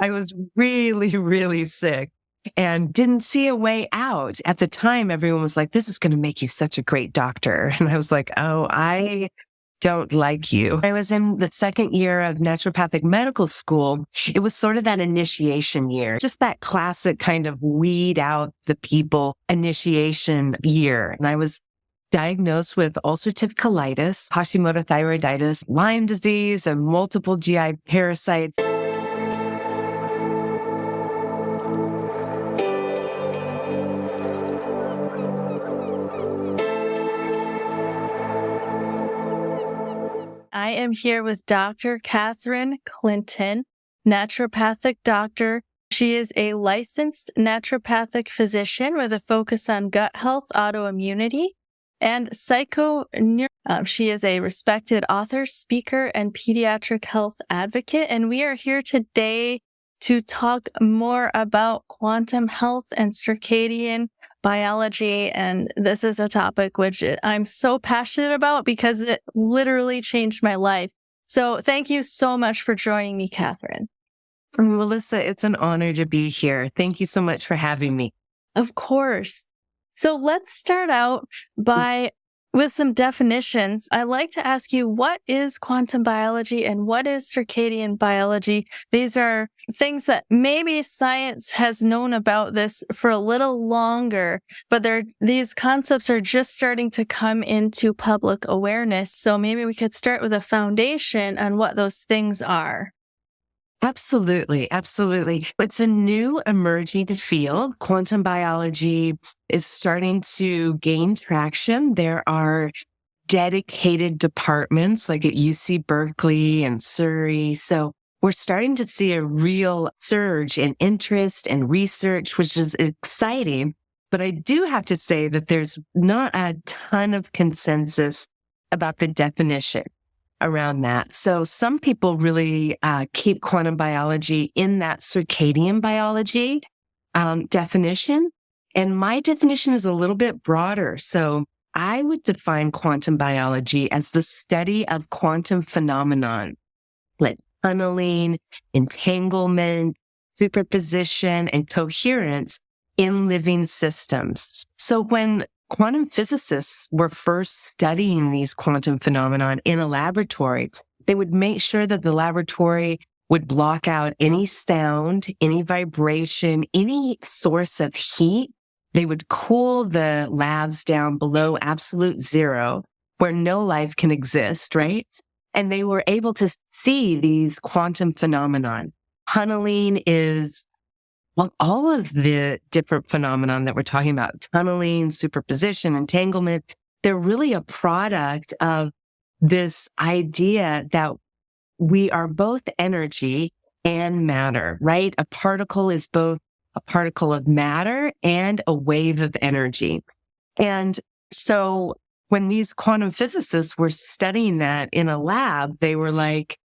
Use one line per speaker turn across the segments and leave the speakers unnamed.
I was really, really sick and didn't see a way out. At the time, everyone was like, this is going to make you such a great doctor. And I was like, oh, I don't like you. I was in the second year of naturopathic medical school. It was sort of that initiation year, just that classic kind of weed out the people initiation year. And I was diagnosed with ulcerative colitis, Hashimoto thyroiditis, Lyme disease, and multiple GI parasites.
I am here with Dr. Katherine Clinton, naturopathic doctor. She is a licensed naturopathic physician with a focus on gut health, autoimmunity, and she is a respected author, speaker, and pediatric health advocate. And we are here today to talk more about quantum health and circadian biology. And this is a topic which I'm so passionate about because it literally changed my life. So thank you so much for joining me, Katherine.
Melissa, it's an honor to be here. Thank you so much for having me.
Of course. So let's start out with some definitions. I'd like to ask you, what is quantum biology and what is circadian biology? These are things that maybe science has known about this for a little longer, but these concepts are just starting to come into public awareness. So maybe we could start with a foundation on what those things are.
Absolutely. Absolutely. It's a new emerging field. Quantum biology is starting to gain traction. There are dedicated departments like at UC Berkeley and Surrey. So we're starting to see a real surge in interest and research, which is exciting. But I do have to say that there's not a ton of consensus about the definition around that. So some people really keep quantum biology in that circadian biology definition. And my definition is a little bit broader. So I would define quantum biology as the study of quantum phenomenon, like tunneling, entanglement, superposition, and coherence in living systems. So when quantum physicists were first studying these quantum phenomenon in a laboratory, they would make sure that the laboratory would block out any sound, any vibration, any source of heat. They would cool the labs down below absolute zero, where no life can exist, right? And they were able to see these quantum phenomenon. Tunneling is all of the different phenomenon that we're talking about, tunneling, superposition, entanglement, they're really a product of this idea that we are both energy and matter, right? A particle is both a particle of matter and a wave of energy. And so when these quantum physicists were studying that in a lab, they were like,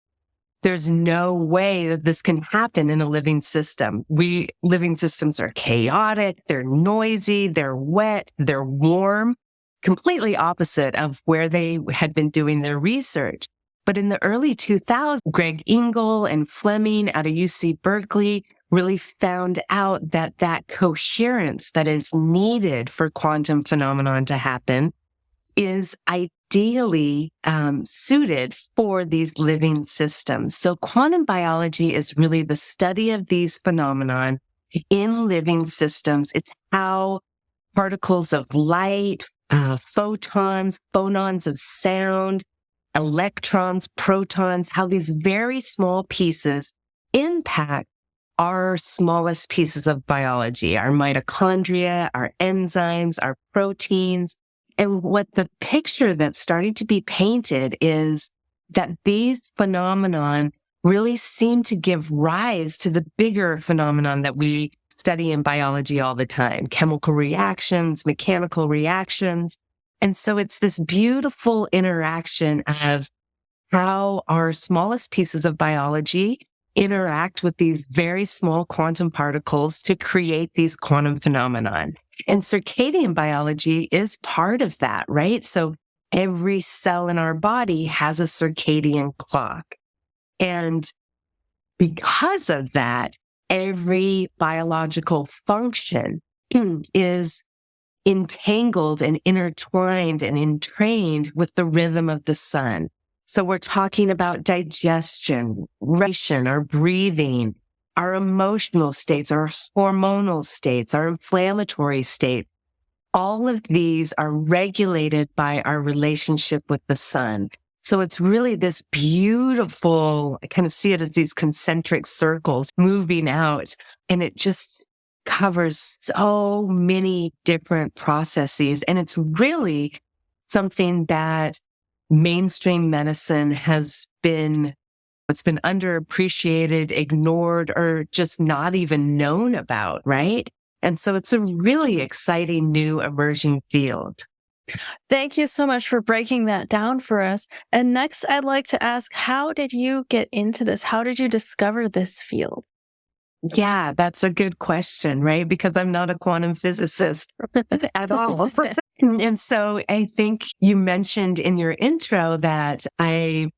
there's no way that this can happen in a living system. Living systems are chaotic, they're noisy, they're wet, they're warm, completely opposite of where they had been doing their research. But in the early 2000s, Greg Engel and Fleming out of UC Berkeley really found out that coherence that is needed for quantum phenomenon to happen is ideally suited for these living systems. So quantum biology is really the study of these phenomenon in living systems. It's how particles of light, photons, phonons of sound, electrons, protons, how these very small pieces impact our smallest pieces of biology, our mitochondria, our enzymes, our proteins. And what the picture that's starting to be painted is that these phenomenon really seem to give rise to the bigger phenomenon that we study in biology all the time, chemical reactions, mechanical reactions. And so it's this beautiful interaction of how our smallest pieces of biology interact with these very small quantum particles to create these quantum phenomenon. And circadian biology is part of that, right? So every cell in our body has a circadian clock. And because of that, every biological function is entangled and intertwined and entrained with the rhythm of the sun. So we're talking about digestion, ration, our breathing, our emotional states, our hormonal states, our inflammatory states. All of these are regulated by our relationship with the sun. So it's really this beautiful, I kind of see it as these concentric circles moving out, and it just covers so many different processes. And it's really something that mainstream medicine it's been underappreciated, ignored, or just not even known about, right? And so it's a really exciting new emerging field.
Thank you so much for breaking that down for us. And next, I'd like to ask, how did you get into this? How did you discover this field?
Yeah, that's a good question, right? Because I'm not a quantum physicist at all. And so I think you mentioned in your intro that I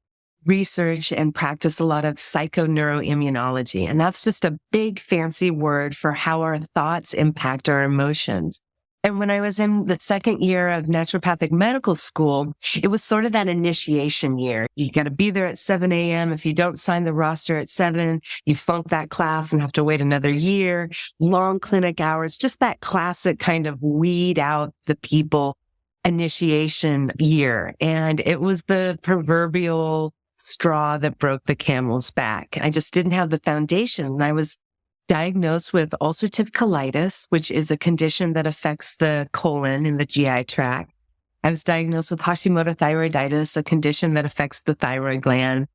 research and practice a lot of psychoneuroimmunology. And that's just a big fancy word for how our thoughts impact our emotions. And when I was in the second year of naturopathic medical school, it was sort of that initiation year. You got to be there at 7 a.m. If you don't sign the roster at 7, you flunk that class and have to wait another year, long clinic hours, just that classic kind of weed out the people initiation year. And it was the proverbial straw that broke the camel's back. I just didn't have the foundation. And I was diagnosed with ulcerative colitis, which is a condition that affects the colon and the GI tract. I was diagnosed with Hashimoto thyroiditis, a condition that affects the thyroid gland.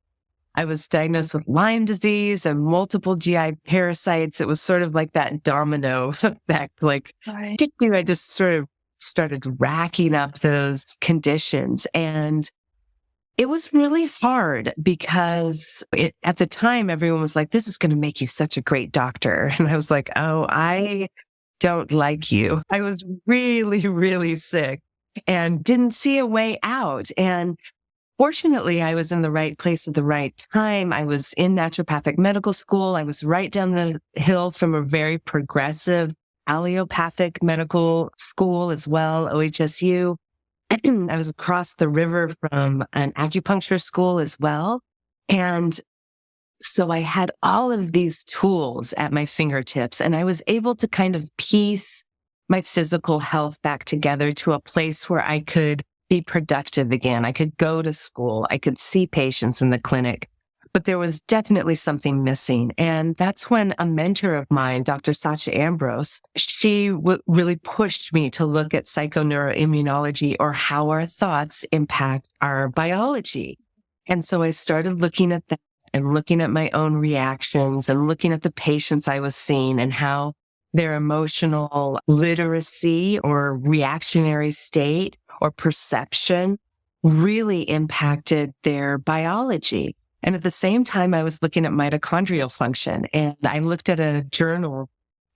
I was diagnosed with Lyme disease and multiple GI parasites. It was sort of like that domino effect. I just sort of started racking up those conditions. And it was really hard because at the time, everyone was like, this is going to make you such a great doctor. And I was like, oh, I don't like you. I was really, really sick and didn't see a way out. And fortunately, I was in the right place at the right time. I was in naturopathic medical school. I was right down the hill from a very progressive allopathic medical school as well, OHSU. I was across the river from an acupuncture school as well. And so I had all of these tools at my fingertips, and I was able to kind of piece my physical health back together to a place where I could be productive again. I could go to school. I could see patients in the clinic, but there was definitely something missing. And that's when a mentor of mine, Dr. Sacha Ambrose, she really pushed me to look at psychoneuroimmunology, or how our thoughts impact our biology. And so I started looking at that and looking at my own reactions and looking at the patients I was seeing and how their emotional literacy or reactionary state or perception really impacted their biology. And at the same time, I was looking at mitochondrial function, and I looked at a journal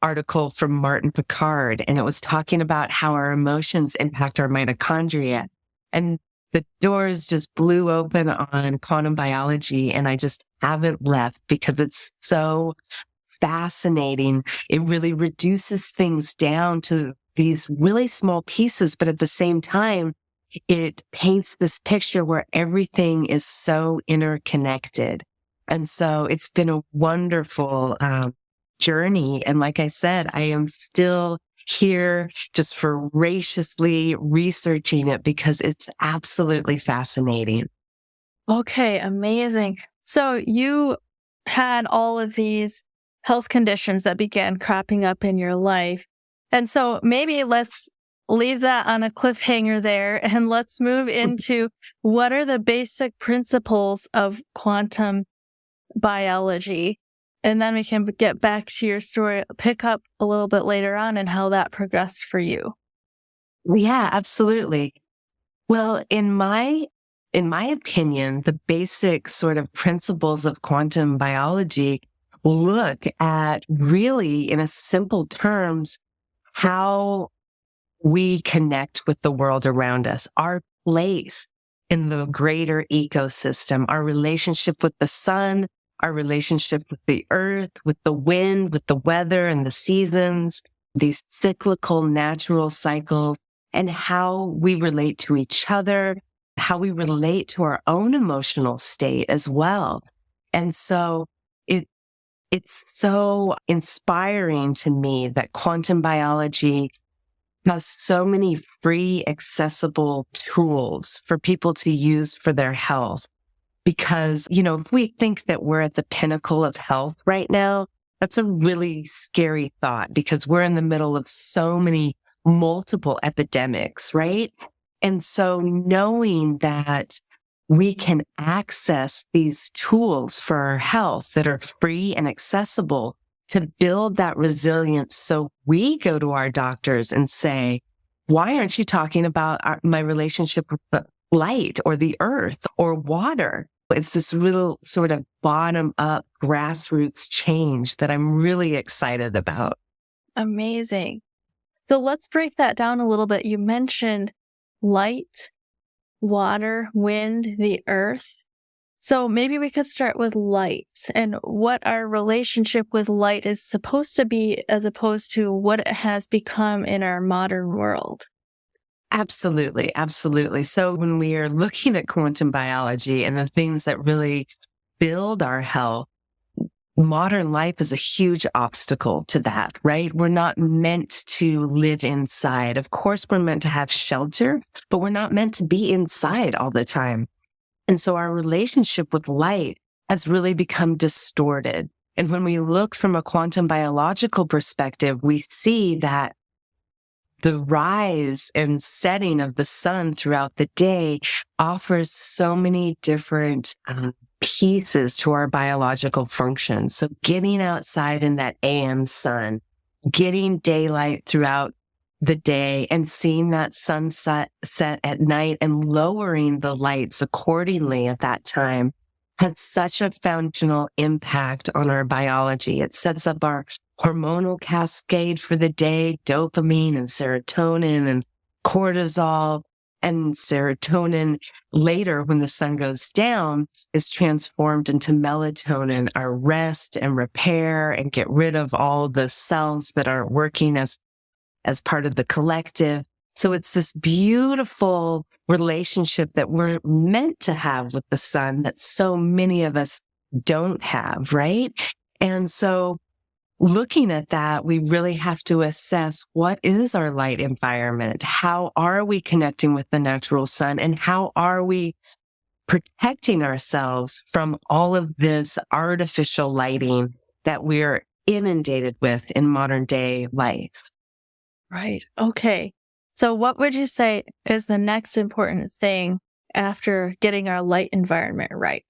article from Martin Picard, and it was talking about how our emotions impact our mitochondria. And the doors just blew open on quantum biology, and I just haven't left because it's so fascinating. It really reduces things down to these really small pieces, but at the same time, it paints this picture where everything is so interconnected. And so it's been a wonderful journey. And like I said, I am still here just voraciously researching it because it's absolutely fascinating.
Okay, amazing. So you had all of these health conditions that began cropping up in your life. And so maybe let's leave that on a cliffhanger there, and let's move into what are the basic principles of quantum biology. And then we can get back to your story, pick up a little bit later on, and how that progressed for you.
Yeah, absolutely. Well, in my opinion, the basic sort of principles of quantum biology look at really, in a simple terms, how we connect with the world around us, our place in the greater ecosystem, our relationship with the sun, our relationship with the earth, with the wind, with the weather and the seasons, these cyclical natural cycles, and how we relate to each other, how we relate to our own emotional state as well. And so it's so inspiring to me that quantum biology has so many free, accessible tools for people to use for their health. Because, if we think that we're at the pinnacle of health right now, that's a really scary thought because we're in the middle of so many multiple epidemics, right? And so knowing that we can access these tools for our health that are free and accessible to build that resilience. So we go to our doctors and say, why aren't you talking about my relationship with the light or the earth or water? It's this real sort of bottom up grassroots change that I'm really excited about.
Amazing. So let's break that down a little bit. You mentioned light, water, wind, the earth. So maybe we could start with light and what our relationship with light is supposed to be as opposed to what it has become in our modern world.
Absolutely. Absolutely. So when we are looking at quantum biology and the things that really build our health, modern life is a huge obstacle to that, right? We're not meant to live inside. Of course, we're meant to have shelter, but we're not meant to be inside all the time. And so our relationship with light has really become distorted. And when we look from a quantum biological perspective, we see that the rise and setting of the sun throughout the day offers so many different pieces to our biological function. So getting outside in that AM sun, getting daylight throughout the day and seeing that sunset set at night and lowering the lights accordingly at that time has such a foundational impact on our biology. It sets up our hormonal cascade for the day, dopamine and serotonin and cortisol. And serotonin later, when the sun goes down, is transformed into melatonin, our rest and repair and get rid of all the cells that aren't working as part of the collective. So it's this beautiful relationship that we're meant to have with the sun that so many of us don't have, right? And so looking at that, we really have to assess what is our light environment? How are we connecting with the natural sun? And how are we protecting ourselves from all of this artificial lighting that we're inundated with in modern day life?
Right. Okay. So what would you say is the next important thing after getting our light environment right?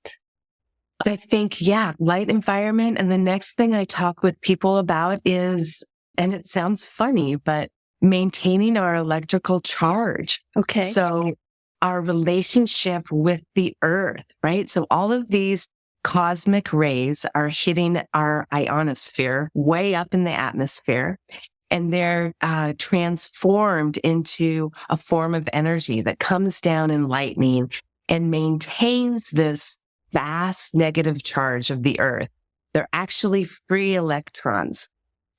I think, light environment. And the next thing I talk with people about is, and it sounds funny, but maintaining our electrical charge.
Okay.
So our relationship with the earth, right? So all of these cosmic rays are hitting our ionosphere way up in the atmosphere. And they're transformed into a form of energy that comes down in lightning and maintains this vast negative charge of the earth. They're actually free electrons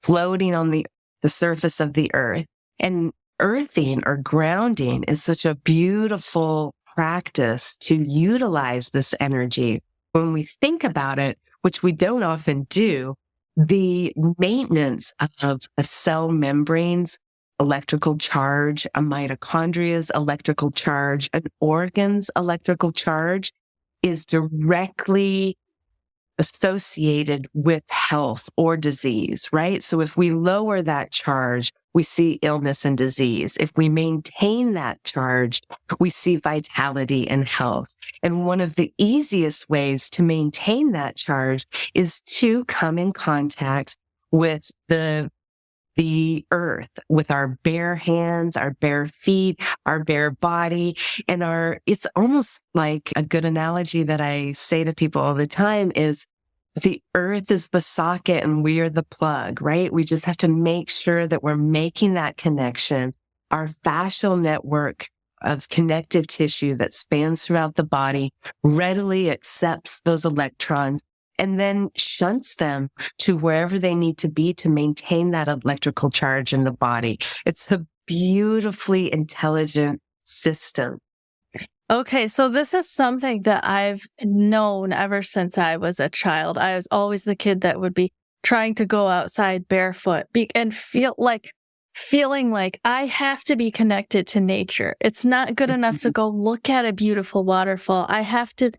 floating on the surface of the earth. And earthing or grounding is such a beautiful practice to utilize this energy. When we think about it, which we don't often do, the maintenance of a cell membrane's electrical charge, a mitochondria's electrical charge, an organ's electrical charge is directly associated with health or disease, right? So if we lower that charge, we see illness and disease. If we maintain that charge, we see vitality and health. And one of the easiest ways to maintain that charge is to come in contact with the earth, with our bare hands, our bare feet, our bare body, and it's almost like a good analogy that I say to people all the time is the earth is the socket and we are the plug, right? We just have to make sure that we're making that connection. Our fascial network of connective tissue that spans throughout the body readily accepts those electrons and then shunts them to wherever they need to be to maintain that electrical charge in the body. It's a beautifully intelligent system.
Okay, so this is something that I've known ever since I was a child. I was always the kid that would be trying to go outside barefoot and feeling like I have to be connected to nature. It's not good enough to go look at a beautiful waterfall. I have to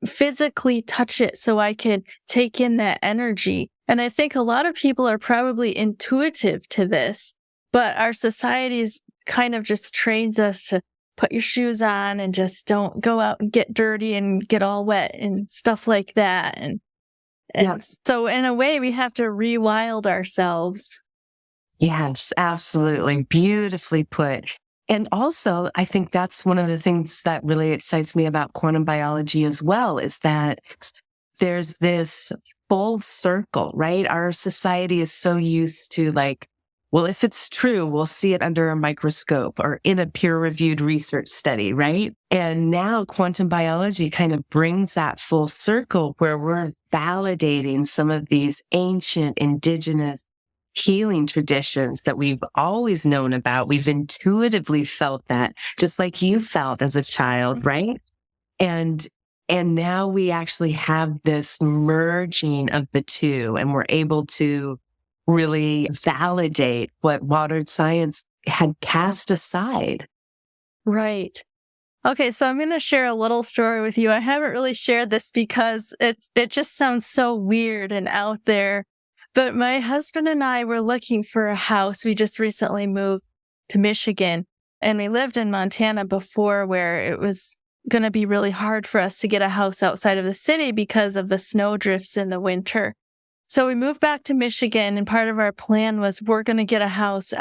physically touch it so I can take in that energy. And I think a lot of people are probably intuitive to this, but our societies kind of just trains us to put your shoes on and just don't go out and get dirty and get all wet and stuff like that. And
Yes.
so in a way, we have to rewild ourselves.
Yes, absolutely. Beautifully put. And also, I think that's one of the things that really excites me about quantum biology as well, is that there's this full circle, right? Our society is so used to like, well, if it's true, we'll see it under a microscope or in a peer-reviewed research study, right? And now quantum biology kind of brings that full circle where we're validating some of these ancient indigenous healing traditions that we've always known about. We've intuitively felt that, just like you felt as a child, right? And now we actually have this merging of the two, and we're able to really validate what modern science had cast aside.
Right. Okay, so I'm going to share a little story with you. I haven't really shared this because it just sounds so weird and out there. But my husband and I were looking for a house. We just recently moved to Michigan, and we lived in Montana before, where it was going to be really hard for us to get a house outside of the city because of the snow drifts in the winter. So we moved back to Michigan, and part of our plan was we're going to get a house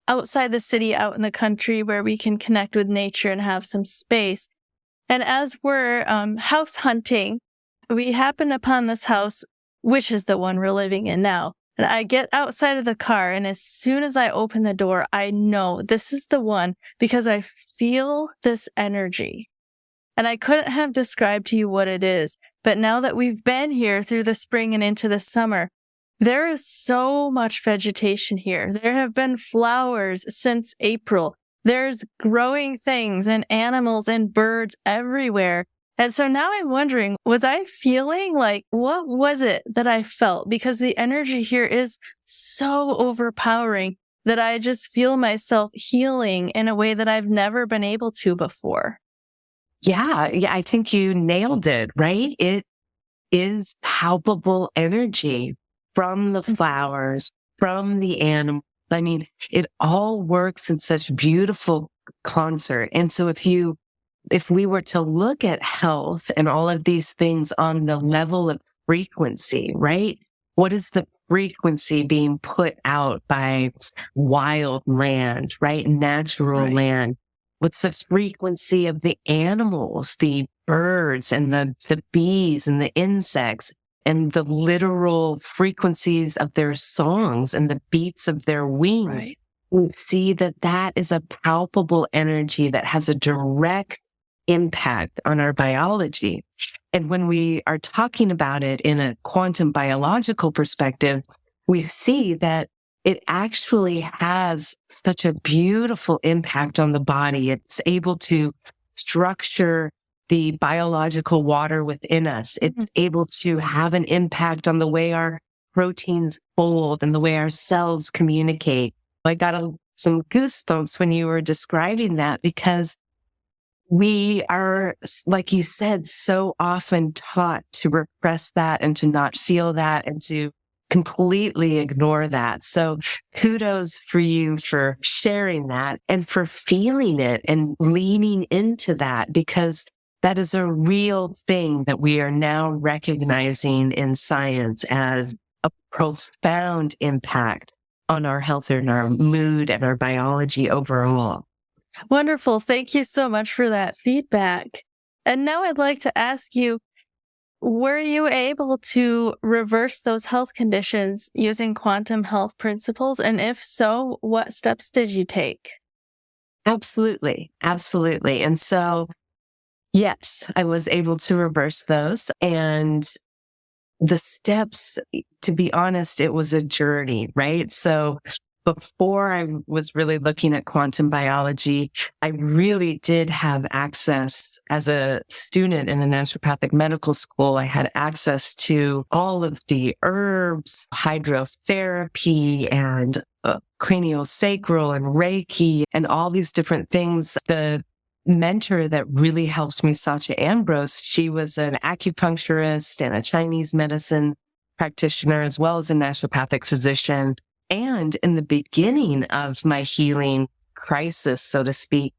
outside the city, out in the country, where we can connect with nature and have some space. And as we're house hunting, we happen upon this house, which is the one we're living in now. And I get outside of the car, and as soon as I open the door, I know this is the one because I feel this energy. And I couldn't have described to you what it is. But now that we've been here through the spring and into the summer, there is so much vegetation here. There have been flowers since April. There's growing things and animals and birds everywhere. And so now I'm wondering, was I feeling like, what was it that I felt? Because the energy here is so overpowering that I just feel myself healing in a way that I've never been able to before.
Yeah, I think you nailed it, right? It is palpable energy from the flowers, from the animal. I mean, it all works in such beautiful concert. And so if we were to look at health and all of these things on the level of frequency, right? What is the frequency being put out by wild land, right? Natural land. What's the frequency of the animals, the birds and the bees and the insects, and the literal frequencies of their songs and the beats of their wings?
Right.
We see that is a palpable energy that has a direct impact on our biology. And when we are talking about it in a quantum biological perspective, we see that it actually has such a beautiful impact on the body. It's able to structure the biological water within us. It's able to have an impact on the way our proteins fold and the way our cells communicate. I got some goosebumps when you were describing that, because we are, like you said, so often taught to repress that and to not feel that and to completely ignore that. So kudos for you for sharing that and for feeling it and leaning into that, because that is a real thing that we are now recognizing in science as a profound impact on our health and our mood and our biology overall.
Wonderful. Thank you so much for that feedback. And now I'd like to ask you, were you able to reverse those health conditions using quantum health principles? And if so, what steps did you take?
Absolutely. Absolutely. And so, yes, I was able to reverse those. And the steps, to be honest, it was a journey, right? So before I was really looking at quantum biology, I really did have access as a student in a naturopathic medical school. I had access to all of the herbs, hydrotherapy, and craniosacral and Reiki and all these different things. The mentor that really helped me, Sacha Ambrose, she was an acupuncturist and a Chinese medicine practitioner, as well as a naturopathic physician. And in the beginning of my healing crisis, so to speak,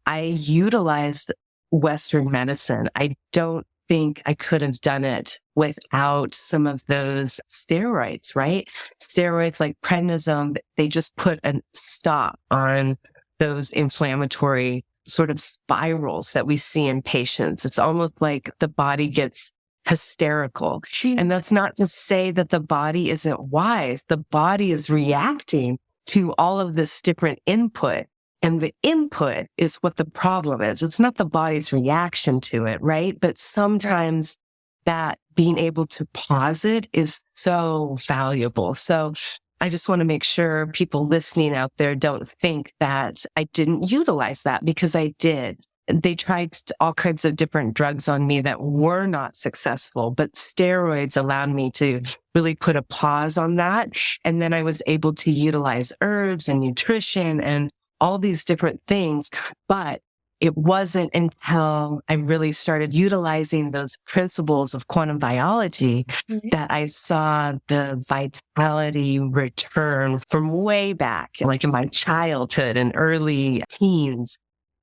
I utilized Western medicine. I don't think I could have done it without some of those steroids, right? Steroids like prednisone, they just put a stop on those inflammatory sort of spirals that we see in patients. It's almost like the body gets hysterical. And that's not to say that the body isn't wise. The body is reacting to all of this different input. And the input is what the problem is. It's not the body's reaction to it, right? But sometimes that being able to pause it is so valuable. So I just want to make sure people listening out there don't think that I didn't utilize that, because I did. They tried all kinds of different drugs on me that were not successful, but steroids allowed me to really put a pause on that. And then I was able to utilize herbs and nutrition and all these different things. But it wasn't until I really started utilizing those principles of quantum biology that I saw the vitality return from way back, like in my childhood and early teens,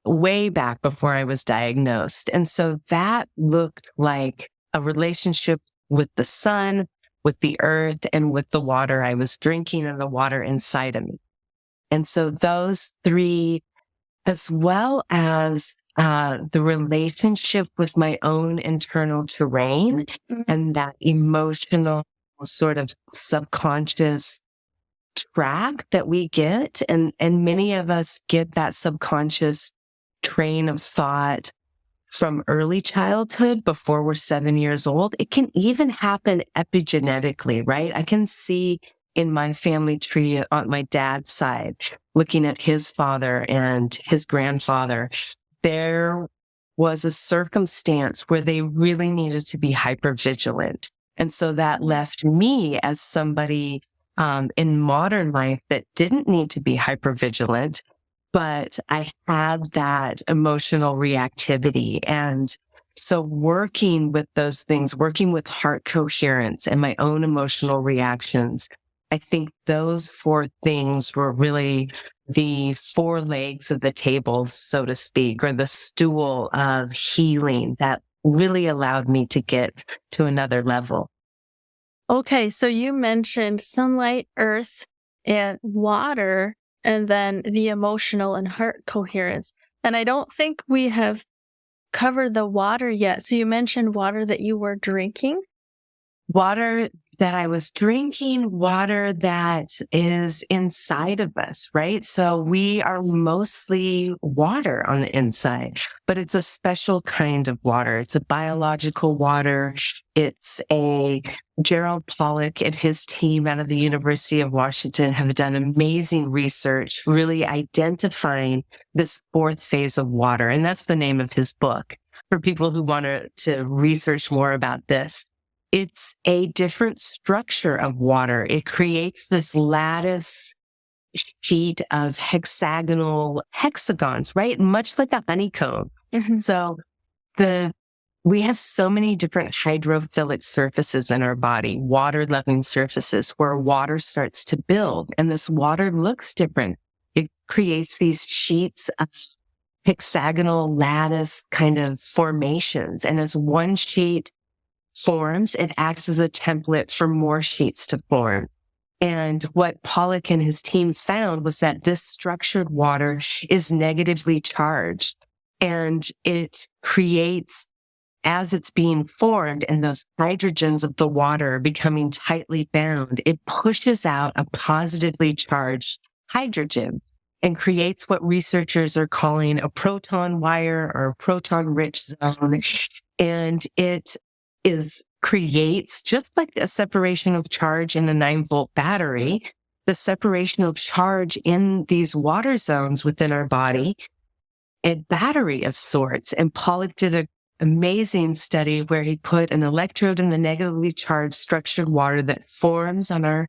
way back before I was diagnosed. And so that looked like a relationship with the sun, with the earth, and with the water I was drinking and the water inside of me. And so those three, as well as the relationship with my own internal terrain and that emotional sort of subconscious track that we get. And many of us get that subconscious train of thought from early childhood before we're 7 years old. It can even happen epigenetically, right? I can see in my family tree on my dad's side, looking at his father and his grandfather, there was a circumstance where they really needed to be hypervigilant. And so that left me as somebody in modern life that didn't need to be hypervigilant, but I had that emotional reactivity. And so working with those things, working with heart coherence and my own emotional reactions, I think those four things were really the four legs of the table, so to speak, or the stool of healing that really allowed me to get to another level.
Okay, so you mentioned sunlight, earth, and water, and then the emotional and heart coherence. And I don't think we have covered the water yet. So you mentioned water that you were drinking.
Water that I was drinking, water that is inside of us, right? So we are mostly water on the inside, but it's a special kind of water. It's a biological water. It's Gerald Pollack and his team out of the University of Washington have done amazing research, really identifying this fourth phase of water. And that's the name of his book for people who want to research more about this. It's a different structure of water. It creates this lattice sheet of hexagons, right? Much like a honeycomb. Mm-hmm. So we have so many different hydrophilic surfaces in our body, water-loving surfaces where water starts to build. And this water looks different. It creates these sheets of hexagonal lattice kind of formations. And as one sheet forms, it acts as a template for more sheets to form. And what Pollack and his team found was that this structured water is negatively charged, and it creates, as it's being formed and those hydrogens of the water are becoming tightly bound, it pushes out a positively charged hydrogen and creates what researchers are calling a proton wire or a proton rich zone. And it is creates, just like a separation of charge in a 9-volt battery, the separation of charge in these water zones within our body, a battery of sorts. And Pollock did an amazing study where he put an electrode in the negatively charged structured water that forms on our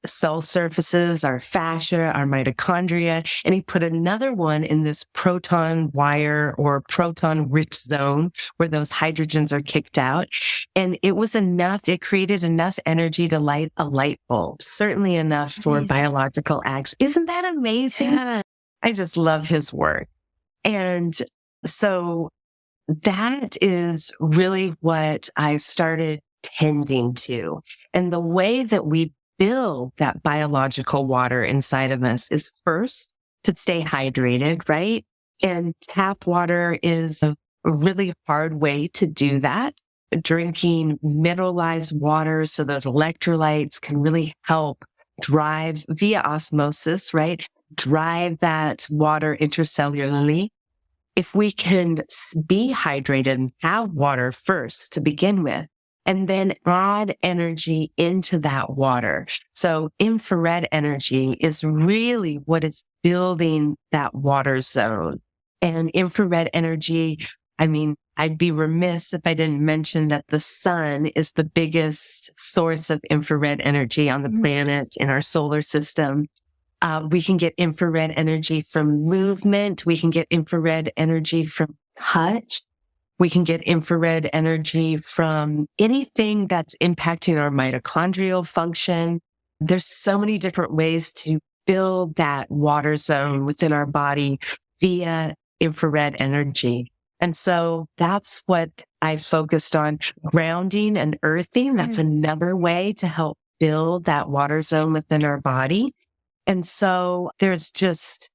cell surfaces, our fascia, our mitochondria, and he put another one in this proton wire or proton rich zone where those hydrogens are kicked out. And it was enough, it created enough energy to light a light bulb, certainly enough for biological action. Isn't that amazing?
Yeah.
I just love his work. And so that is really what I started tending to. And the way that we build that biological water inside of us is first to stay hydrated, right? And tap water is a really hard way to do that. Drinking mineralized water, so those electrolytes can really help drive via osmosis, right? Drive that water intracellularly. If we can be hydrated and have water first to begin with, and then add energy into that water. So infrared energy is really what is building that water zone. And infrared energy, I mean, I'd be remiss if I didn't mention that the sun is the biggest source of infrared energy on the planet in our solar system. We can get infrared energy from movement. We can get infrared energy from touch. We can get infrared energy from anything that's impacting our mitochondrial function. There's so many different ways to build that water zone within our body via infrared energy. And so that's what I focused on. Grounding and earthing, that's another way to help build that water zone within our body. And so there's just,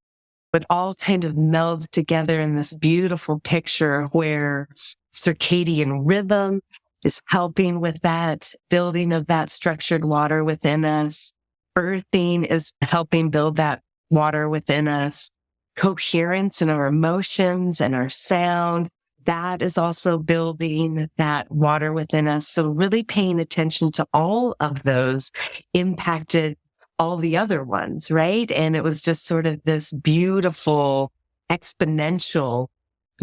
it all kind of melds together in this beautiful picture where circadian rhythm is helping with that building of that structured water within us. Earthing is helping build that water within us. Coherence in our emotions and our sound, that is also building that water within us. So really paying attention to all of those impacted all the other ones, right? And it was just sort of this beautiful exponential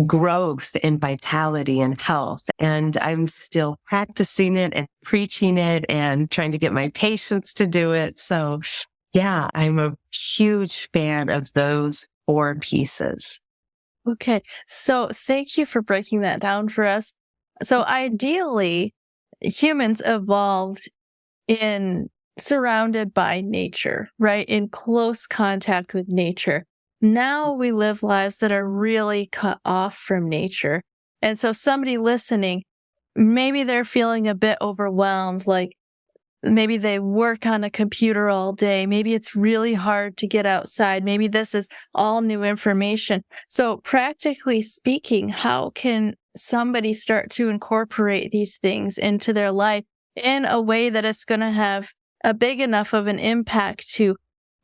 growth in vitality and health. And I'm still practicing it and preaching it and trying to get my patients to do it. So yeah, I'm a huge fan of those 4 pieces.
Okay. So thank you for breaking that down for us. So ideally, humans evolved surrounded by nature, right? In close contact with nature. Now we live lives that are really cut off from nature. And so somebody listening, maybe they're feeling a bit overwhelmed, like maybe they work on a computer all day. Maybe it's really hard to get outside. Maybe this is all new information. So practically speaking, how can somebody start to incorporate these things into their life in a way that it's going to have a big enough of an impact to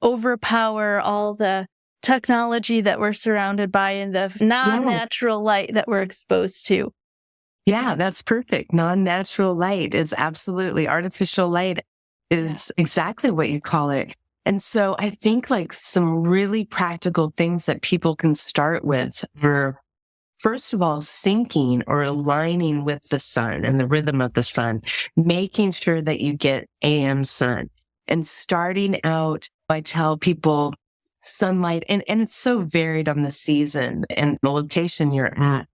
overpower all the technology that we're surrounded by and the non-natural light that we're exposed to?
Yeah, that's perfect. Non-natural light is absolutely, artificial light is exactly what you call it. And so I think like some really practical things that people can start with are, first of all, syncing or aligning with the sun and the rhythm of the sun, making sure that you get AM sun. And starting out, I tell people sunlight, and it's so varied on the season and the location you're at.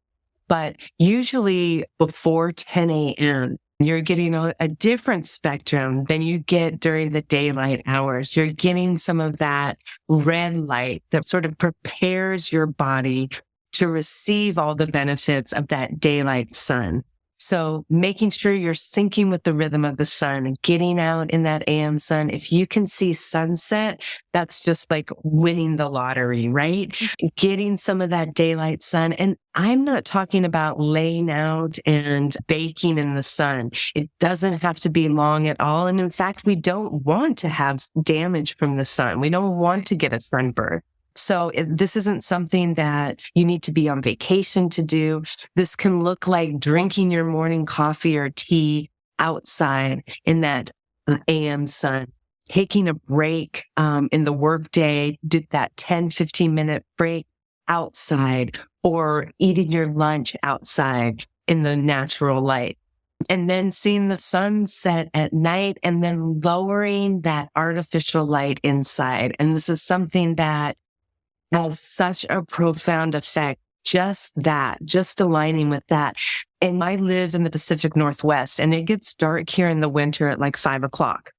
But usually before 10 a.m., you're getting a different spectrum than you get during the daylight hours. You're getting some of that red light that sort of prepares your body to receive all the benefits of that daylight sun. So making sure you're syncing with the rhythm of the sun and getting out in that AM sun. If you can see sunset, that's just like winning the lottery, right? Getting some of that daylight sun. And I'm not talking about laying out and baking in the sun. It doesn't have to be long at all. And in fact, we don't want to have damage from the sun. We don't want to get a sunburn. So this isn't something that you need to be on vacation to do. This can look like drinking your morning coffee or tea outside in that AM sun, taking a break in the workday, did that 10, 15-minute break outside, or eating your lunch outside in the natural light. And then seeing the sun set at night and then lowering that artificial light inside. And this is something that has such a profound effect. Just aligning with that. And I live in the Pacific Northwest, and it gets dark here in the winter at like 5:00.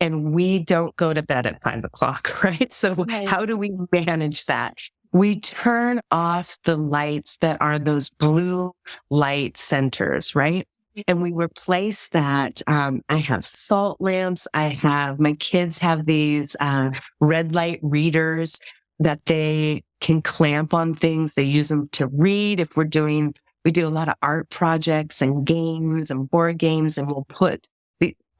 And we don't go to bed at 5:00, right? So
Right.
how do we manage that? We turn off the lights that are those blue light centers, right? And we replace that. I have salt lamps. My kids have these red light readers that they can clamp on things. They use them to read. We do a lot of art projects and games and board games, and we'll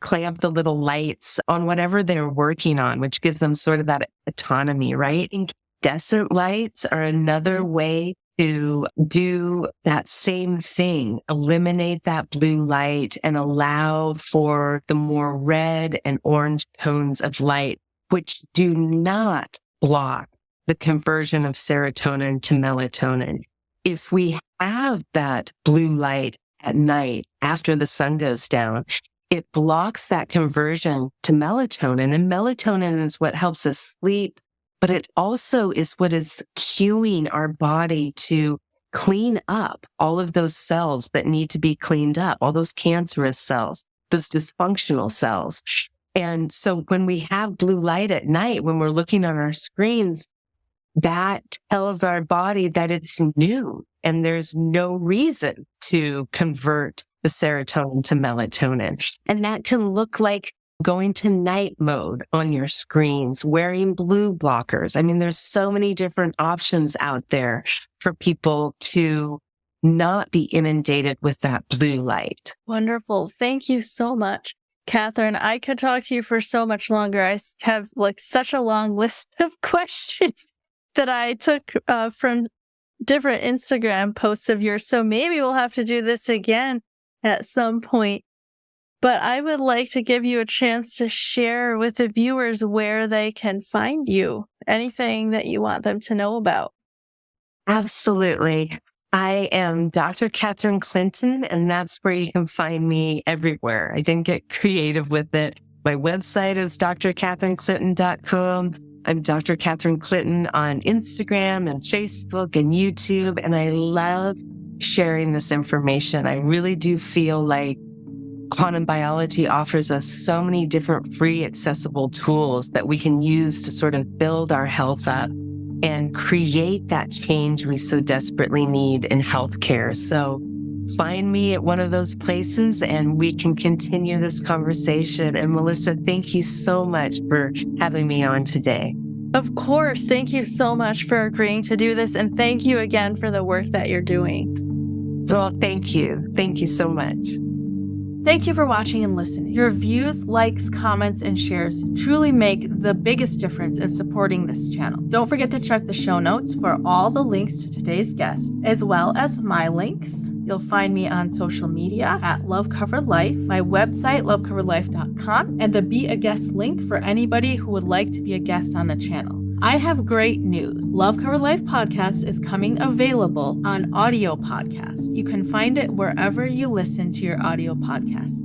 clamp the little lights on whatever they're working on, which gives them sort of that autonomy, right? Incandescent lights are another way to do that same thing, eliminate that blue light and allow for the more red and orange tones of light, which do not block the conversion of serotonin to melatonin. If we have that blue light at night after the sun goes down, it blocks that conversion to melatonin. And melatonin is what helps us sleep, but it also is what is cueing our body to clean up all of those cells that need to be cleaned up, all those cancerous cells, those dysfunctional cells. And so when we have blue light at night, when we're looking on our screens, that tells our body that it's new and there's no reason to convert the serotonin to melatonin. And that can look like going to night mode on your screens, wearing blue blockers. I mean, there's so many different options out there for people to not be inundated with that blue light.
Wonderful. Thank you so much, Katherine. I could talk to you for so much longer. I have like such a long list of questions that I took from different Instagram posts of yours. So maybe we'll have to do this again at some point. But I would like to give you a chance to share with the viewers where they can find you. Anything that you want them to know about.
Absolutely. I am Dr. Katherine Clinton, and that's where you can find me everywhere. I didn't get creative with it. My website is drkatherineclinton.com. I'm Dr. Katherine Clinton on Instagram and Facebook and YouTube, and I love sharing this information. I really do feel like quantum biology offers us so many different free, accessible tools that we can use to sort of build our health up and create that change we so desperately need in healthcare. So find me at one of those places and we can continue this conversation. And Melissa, thank you so much for having me on today.
Of course. Thank you so much for agreeing to do this. And thank you again for the work that you're doing.
Well, thank you. Thank you so much.
Thank you for watching and listening. Your views, likes, comments, and shares truly make the biggest difference in supporting this channel. Don't forget to check the show notes for all the links to today's guest, as well as my links. You'll find me on social media at Love Covered Life, my website, lovecoveredlife.com, and the Be a Guest link for anybody who would like to be a guest on the channel. I have great news. Love Covered Life podcast is coming available on audio podcast. You can find it wherever you listen to your audio podcasts.